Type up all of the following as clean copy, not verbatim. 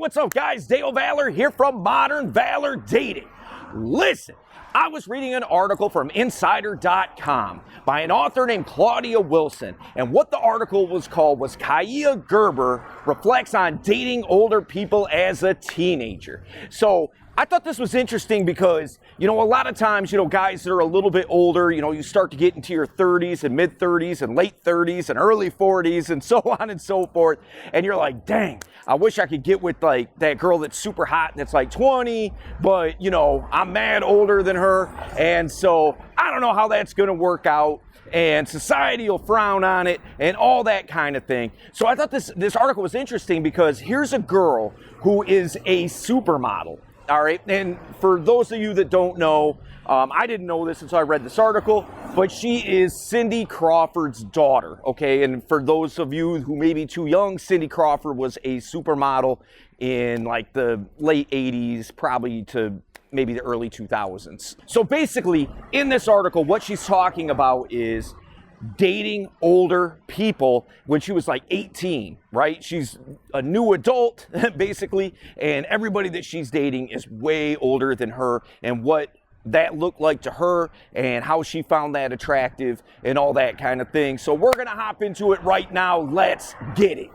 what's up, guys? Dale Valor here from Modern Valor Dating. Listen, I was reading an article from Insider.com by an author named Claudia Wilson, and what the article was called was Kaia Gerber reflects on dating older people as a teenager. So I thought this was interesting because, a lot of times, guys that are a little bit older, you start to get into your 30s and mid 30s and late 30s and early 40s and so on and so forth. And you're like, dang, I wish I could get with like that girl that's super hot and that's like 20, but I'm mad older than her. And so I don't know how that's going to work out. And society will frown on it and all that kind of thing. So I thought this article was interesting because here's a girl who is a supermodel. All right, and for those of you that don't know, I didn't know this until I read this article, but she is Cindy Crawford's daughter, okay? And for those of you who may be too young, Cindy Crawford was a supermodel in like the late 80s, probably to maybe the early 2000s. So basically, in this article, what she's talking about is dating older people when she was like 18, right? She's a new adult, basically, and everybody that she's dating is way older than her, and what that looked like to her and how she found that attractive and all that kind of thing. So we're gonna hop into it right now. Let's get it.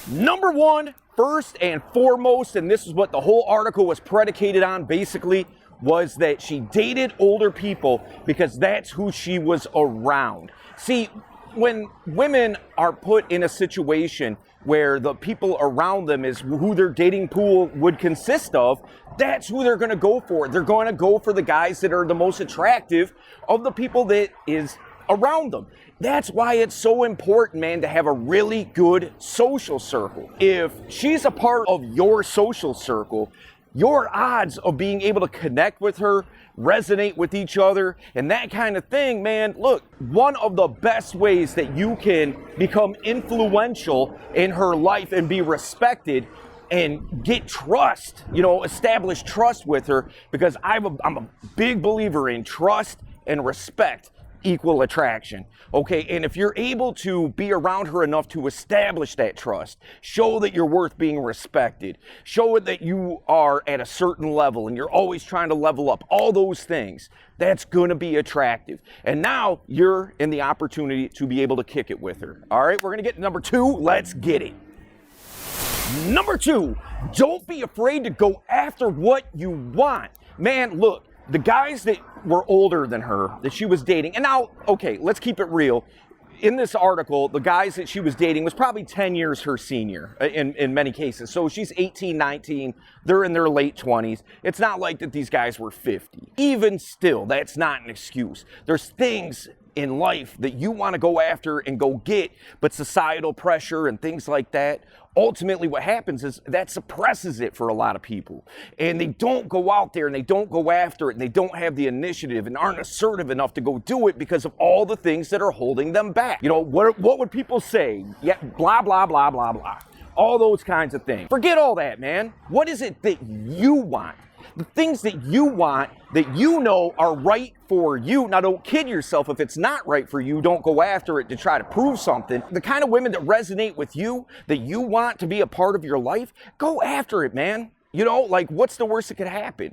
Number one, first and foremost, and this is what the whole article was predicated on, basically, was that she dated older people because that's who she was around. See, when women are put in a situation where the people around them is who their dating pool would consist of, that's who they're going to go for. They're going to go for the guys that are the most attractive of the people that is around them. That's why it's so important, man, to have a really good social circle. If she's a part of your social circle, your odds of being able to connect with her, resonate with each other, and that kind of thing, man, look, one of the best ways that you can become influential in her life and be respected and get trust, establish trust with her, because I'm a big believer in trust and respect equal attraction, okay? And if you're able to be around her enough to establish that trust, show that you're worth being respected, show it that you are at a certain level and you're always trying to level up, all those things, that's gonna be attractive. And now you're in the opportunity to be able to kick it with her. All right, we're gonna get to number two, let's get it. Number two, don't be afraid to go after what you want. Man, look, the guys that were older than her, that she was dating, and now, okay, let's keep it real. In this article, the guys that she was dating was probably 10 years her senior in many cases. So she's 18, 19, they're in their late 20s. It's not like that these guys were 50. Even still, that's not an excuse. There's things in life that you want to go after and go get, but societal pressure and things like that, ultimately what happens is that suppresses it for a lot of people. And they don't go out there and they don't go after it and they don't have the initiative and aren't assertive enough to go do it because of all the things that are holding them back. What would people say? Yeah, blah, blah, blah, blah, blah. All those kinds of things. Forget all that, man. What is it that you want? The things that you want that you know are right for you. Now, don't kid yourself. If it's not right for you, don't go after it to try to prove something. The kind of women that resonate with you, that you want to be a part of your life, go after it, man. What's the worst that could happen?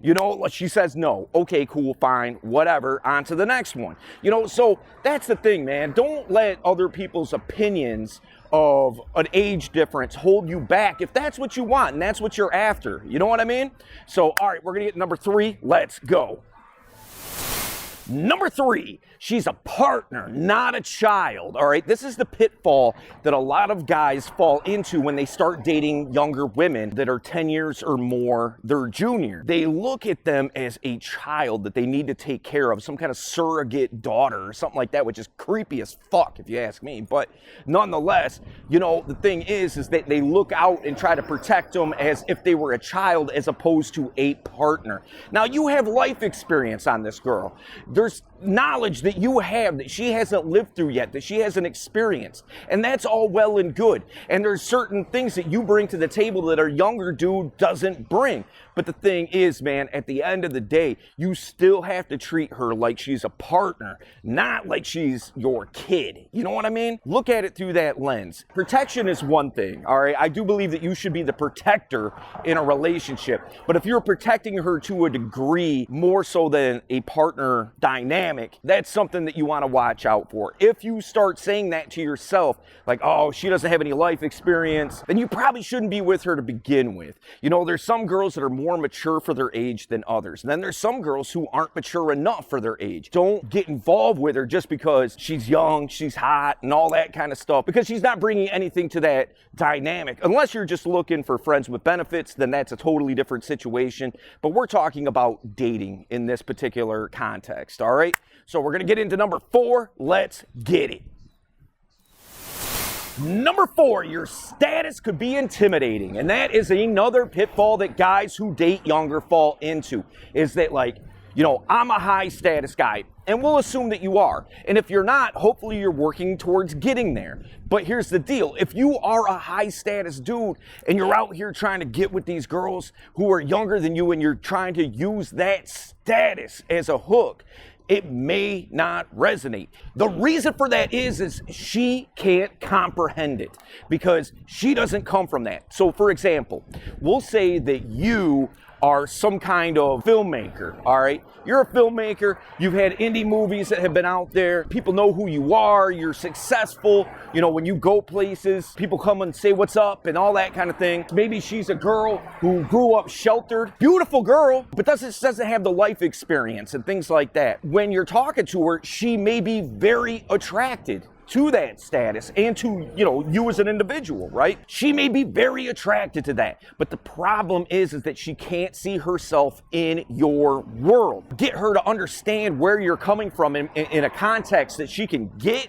She says no. Okay, cool, fine, whatever. On to the next one. So that's the thing, man. Don't let other people's opinions of an age difference hold you back if that's what you want and that's what you're after. You know what I mean? So, all right, we're going to get number three. Let's go. Number three, she's a partner, not a child, all right? This is the pitfall that a lot of guys fall into when they start dating younger women that are 10 years or more their junior. They look at them as a child that they need to take care of, some kind of surrogate daughter or something like that, which is creepy as fuck if you ask me. But nonetheless, the thing is that they look out and try to protect them as if they were a child as opposed to a partner. Now, you have life experience on this girl. There's knowledge that you have that she hasn't lived through yet, that she hasn't experienced. And that's all well and good. And there's certain things that you bring to the table that a younger dude doesn't bring. But the thing is, man, at the end of the day, you still have to treat her like she's a partner, not like she's your kid. You know what I mean? Look at it through that lens. Protection is one thing, all right? I do believe that you should be the protector in a relationship. But if you're protecting her to a degree more so than a partner dynamic, that's something that you want to watch out for. If you start saying that to yourself, like, oh, she doesn't have any life experience, then you probably shouldn't be with her to begin with. You know, there's some girls that are more mature for their age than others. And then there's some girls who aren't mature enough for their age. Don't get involved with her just because she's young, she's hot, and all that kind of stuff, because she's not bringing anything to that dynamic. Unless you're just looking for friends with benefits, then that's a totally different situation. But we're talking about dating in this particular context, all right? So we're going to get into number 4. Let's get it. Number 4, your status could be intimidating. And that is another pitfall that guys who date younger fall into, is that, like, you know, I'm a high status guy, and we'll assume that you are. And if you're not, hopefully you're working towards getting there. But here's the deal. If you are a high status dude and you're out here trying to get with these girls who are younger than you, and you're trying to use that status as a hook, it may not resonate. The reason for that is she can't comprehend it, because she doesn't come from that. So for example, we'll say that you are some kind of filmmaker, all right? You're a filmmaker, you've had indie movies that have been out there, people know who you are, you're successful, you know, when you go places, people come and say what's up and all that kind of thing. Maybe she's a girl who grew up sheltered, beautiful girl, but doesn't have the life experience and things like that. When you're talking to her, she may be very attracted to that status and to, you know, you as an individual, right? She may be very attracted to that, but the problem is that she can't see herself in your world. Get her to understand where you're coming from in a context that she can get,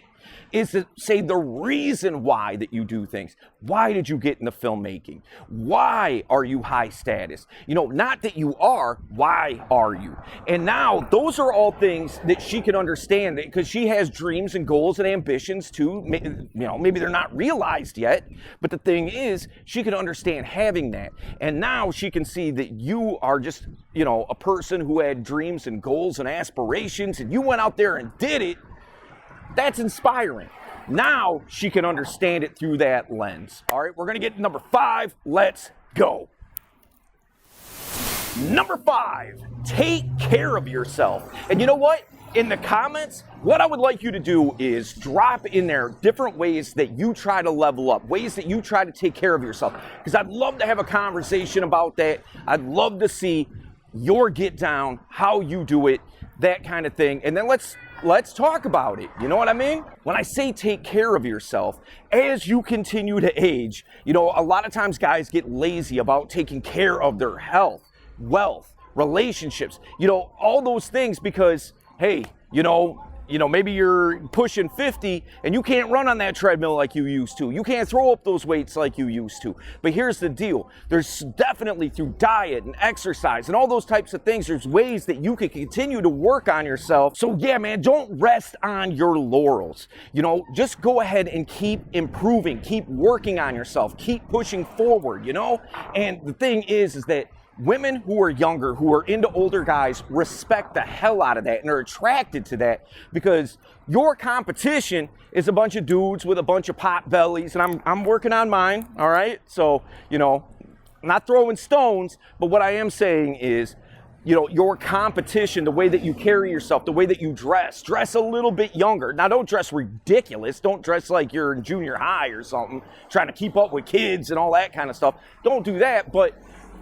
is to say the reason why that you do things. Why did you get into filmmaking? Why are you high status? You know, not that you are, why are you? And now those are all things that she can understand, because she has dreams and goals and ambitions too. You know, maybe they're not realized yet, but the thing is, she can understand having that. And now she can see that you are just, you know, a person who had dreams and goals and aspirations, and you went out there and did it. That's inspiring. Now she can understand it through that lens. All right, we're going to get to number 5. Let's go. Number 5, take care of yourself. And you know what? In the comments, what I would like you to do is drop in there different ways that you try to level up, ways that you try to take care of yourself. Because I'd love to have a conversation about that. I'd love to see your get down, how you do it, that kind of thing. And then let's talk about it. You know what I mean? When I say take care of yourself, as you continue to age, you know, a lot of times guys get lazy about taking care of their health, wealth, relationships, you know, all those things, because, hey, you know, maybe you're pushing 50 and you can't run on that treadmill like you used to. You can't throw up those weights like you used to. But here's the deal. There's definitely, through diet and exercise and all those types of things, there's ways that you can continue to work on yourself. So yeah, man, don't rest on your laurels. You know, just go ahead and keep improving, keep working on yourself, keep pushing forward, you know? And the thing is that women who are younger, who are into older guys, respect the hell out of that and are attracted to that, because your competition is a bunch of dudes with a bunch of pot bellies, and I'm working on mine, all right? So, you know, I'm not throwing stones, but what I am saying is, you know, your competition, the way that you carry yourself, the way that you dress a little bit younger. Now, don't dress ridiculous. Don't dress like you're in junior high or something, trying to keep up with kids and all that kind of stuff. Don't do that, but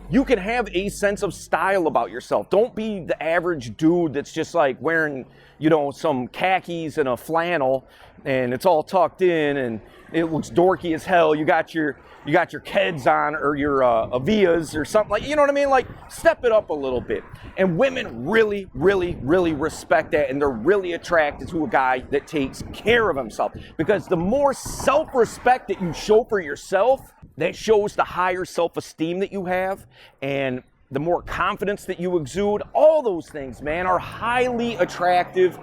you can have a sense of style about yourself. Don't be the average dude that's just like wearing, you know, some khakis and a flannel and it's all tucked in and it looks dorky as hell. You got your Keds on, or your Avias or something, like, you know what I mean? Like, step it up a little bit. And women really, really, really respect that, and they're really attracted to a guy that takes care of himself. Because the more self-respect that you show for yourself, that shows the higher self-esteem that you have, and the more confidence that you exude. All those things, man, are highly attractive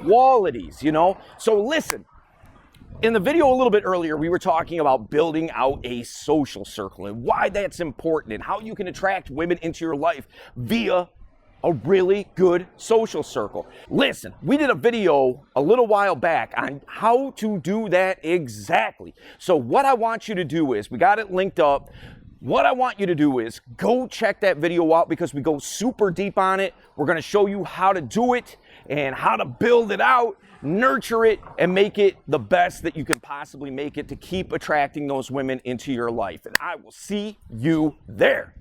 qualities, you know? So listen, in the video a little bit earlier, we were talking about building out a social circle and why that's important and how you can attract women into your life via a really good social circle. Listen, we did a video a little while back on how to do that exactly. So what I want you to do is, we got it linked up. What I want you to do is go check that video out because we go super deep on it. We're going to show you how to do it and how to build it out, nurture it, and make it the best that you can possibly make it to keep attracting those women into your life. And I will see you there.